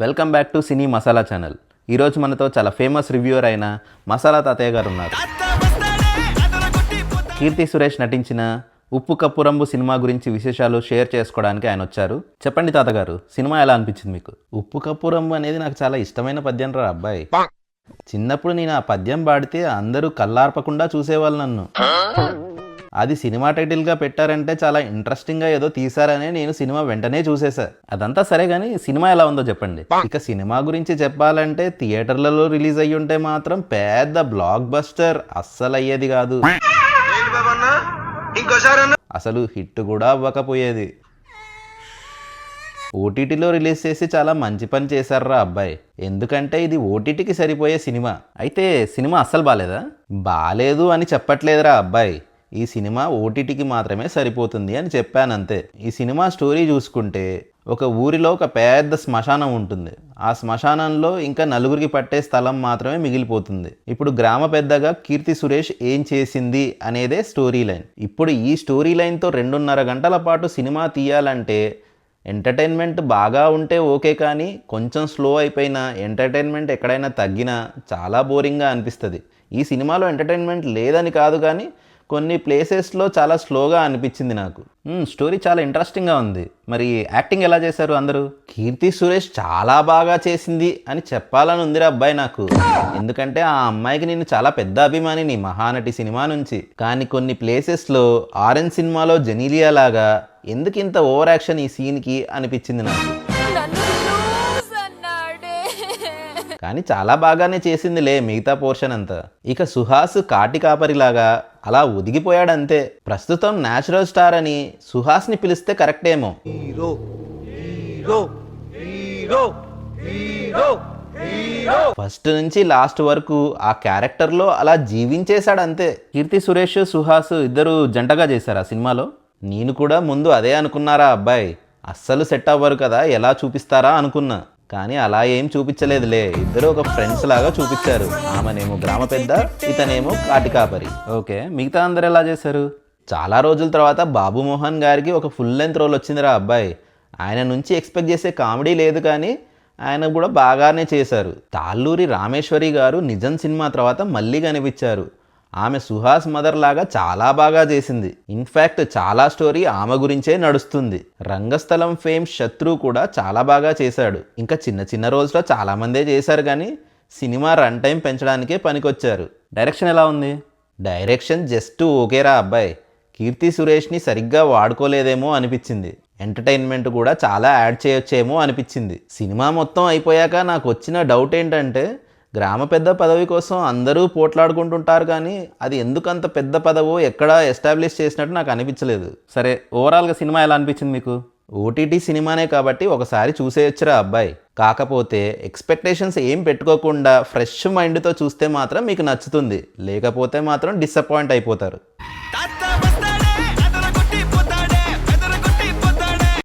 Welcome back to cine masala channel. ఈరోజు మనతో చాలా ఫేమస్ రివ్యూవర్ అయిన మసాలా తాతయ్య గారు ఉన్నారు. కీర్తి సురేష్ నటించిన ఉప్పు కప్పు రంబు సినిమా గురించి విశేషాలు షేర్ చేసుకోవడానికి ఆయన వచ్చారు. చెప్పండి తాతగారు, సినిమా ఎలా అనిపించింది మీకు? ఉప్పు కప్పు రంబు అనేది నాకు చాలా ఇష్టమైన పద్యం రా అబ్బాయి. చిన్నప్పుడు నేను ఆ పద్యం పాడితే అందరూ కళ్ళార్పకుండా చూసేవాళ్ళు నన్ను. అది సినిమా టైటిల్గా పెట్టారంటే చాలా ఇంట్రెస్టింగ్గా ఏదో తీశారనే నేను సినిమా వెంటనే చూసేసా. అదంతా సరే కానీ సినిమా ఎలా ఉందో చెప్పండి. ఇక సినిమా గురించి చెప్పాలంటే థియేటర్లలో రిలీజ్ అయ్యి ఉంటే మాత్రం పెద్ద బ్లాక్ బస్టర్ అస్సలు అయ్యేది కాదు. అసలు హిట్ కూడా అవ్వకపోయేది. ఓటీటీలో రిలీజ్ చేసి చాలా మంచి పని చేశారా అబ్బాయి. ఎందుకంటే ఇది ఓటీటీకి సరిపోయే సినిమా. అయితే సినిమా అస్సలు బాలేదా? బాలేదు అని చెప్పట్లేదురా అబ్బాయి. ఈ సినిమా ఓటీటీకి మాత్రమే సరిపోతుంది అని చెప్పానంతే. ఈ సినిమా స్టోరీ చూసుకుంటే ఒక ఊరిలో ఒక పెద్ద శ్మశానం ఉంటుంది. ఆ శ్మశానంలో ఇంకా నలుగురికి పట్టే స్థలం మాత్రమే మిగిలిపోతుంది. ఇప్పుడు గ్రామ పెద్దగా కీర్తి సురేష్ ఏం చేసింది అనేదే స్టోరీ లైన్. ఇప్పుడు ఈ స్టోరీ లైన్తో 2.5 గంటల పాటు సినిమా తీయాలంటే ఎంటర్టైన్మెంట్ బాగా ఉంటే ఓకే, కానీ కొంచెం స్లో అయిపోయినా ఎంటర్టైన్మెంట్ ఎక్కడైనా తగ్గినా చాలా బోరింగ్గా అనిపిస్తుంది. ఈ సినిమాలో ఎంటర్టైన్మెంట్ లేదని కాదు, కానీ కొన్ని ప్లేసెస్లో చాలా స్లోగా అనిపించింది నాకు. స్టోరీ చాలా ఇంట్రెస్టింగ్గా ఉంది. మరి యాక్టింగ్ ఎలా చేశారు అందరూ? కీర్తి సురేష్ చాలా బాగా చేసింది అని చెప్పాలని ఉందిరా అబ్బాయి నాకు. ఎందుకంటే ఆ అమ్మాయికి నేను చాలా పెద్ద అభిమానిని మహానటి సినిమా నుంచి. కానీ కొన్ని ప్లేసెస్లో ఆరెంజ్ సినిమాలో జెనీలియా లాగా ఎందుకు ఇంత ఓవర్ యాక్షన్ ఈ సీన్కి అనిపించింది నాకు. కానీ చాలా బాగానే చేసిందిలే మిగతా పోర్షన్ అంతా. ఇక సుహాస్ కాటి కాపరిలాగా అలా ఒదిగిపోయాడంతే. ప్రస్తుతం న్యాచురల్ స్టార్ అని సుహాస్ని పిలిస్తే కరెక్టేమో. ఫస్ట్ నుంచి లాస్ట్ వరకు ఆ క్యారెక్టర్లో అలా జీవించేశాడంతే. కీర్తి సురేష్ సుహాస్ ఇద్దరు జంటగా చేశారు ఆ సినిమాలో. నేను కూడా ముందు అదే అనుకున్నారా అబ్బాయి, అస్సలు సెట్ అవ్వరు కదా, ఎలా చూపిస్తారా అనుకున్నా. కానీ అలా ఏం చూపించలేదులే. ఇద్దరు ఒక ఫ్రెండ్స్ లాగా చూపించారు. ఆమెనేమో గ్రామ పెద్ద, ఇతనేమో కాటి కాపరి. ఓకే, మిగతా అందరు ఎలా చేశారు? చాలా రోజుల తర్వాత బాబు మోహన్ గారికి ఒక ఫుల్ లెంత్ రోల్ వచ్చిందిరా అబ్బాయి. ఆయన నుంచి ఎక్స్పెక్ట్ చేసే కామెడీ లేదు, కానీ ఆయన కూడా బాగానే చేశారు. తాళ్ళూరి రామేశ్వరి గారు నిజం సినిమా తర్వాత మళ్ళీ కనిపించారు. ఆమె సుహాస్ మదర్ లాగా చాలా బాగా చేసింది. ఇన్ఫ్యాక్ట్ చాలా స్టోరీ ఆమె గురించే నడుస్తుంది. రంగస్థలం ఫేమ్ శత్రు కూడా చాలా బాగా చేశాడు. ఇంకా చిన్న చిన్న రోల్స్లో చాలామందే చేశారు, కానీ సినిమా రన్ టైం పెంచడానికే పనికొచ్చారు. డైరెక్షన్ ఎలా ఉంది? డైరెక్షన్ జస్ట్ ఓకేరా అబ్బాయి. కీర్తి సురేష్ని సరిగ్గా వాడుకోలేదేమో అనిపించింది. ఎంటర్టైన్మెంట్ కూడా చాలా యాడ్ చేయొచ్చేమో అనిపించింది. సినిమా మొత్తం అయిపోయాక నాకు వచ్చిన డౌట్ ఏంటంటే, గ్రామ పెద్ద పదవి కోసం అందరూ పోట్లాడుకుంటుంటారు, కానీ అది ఎందుకంత పెద్ద పదవో ఎక్కడా ఎస్టాబ్లిష్ చేసినట్టు నాకు అనిపించలేదు. సరే, ఓవరాల్గా సినిమా ఎలా అనిపించింది మీకు? ఓటీటీ సినిమానే కాబట్టి ఒకసారి చూసేయచ్చురా అబ్బాయి. కాకపోతే ఎక్స్పెక్టేషన్స్ ఏం పెట్టుకోకుండా ఫ్రెష్ మైండ్తో చూస్తే మాత్రం మీకు నచ్చుతుంది. లేకపోతే మాత్రం డిసప్పాయింట్ అయిపోతారు.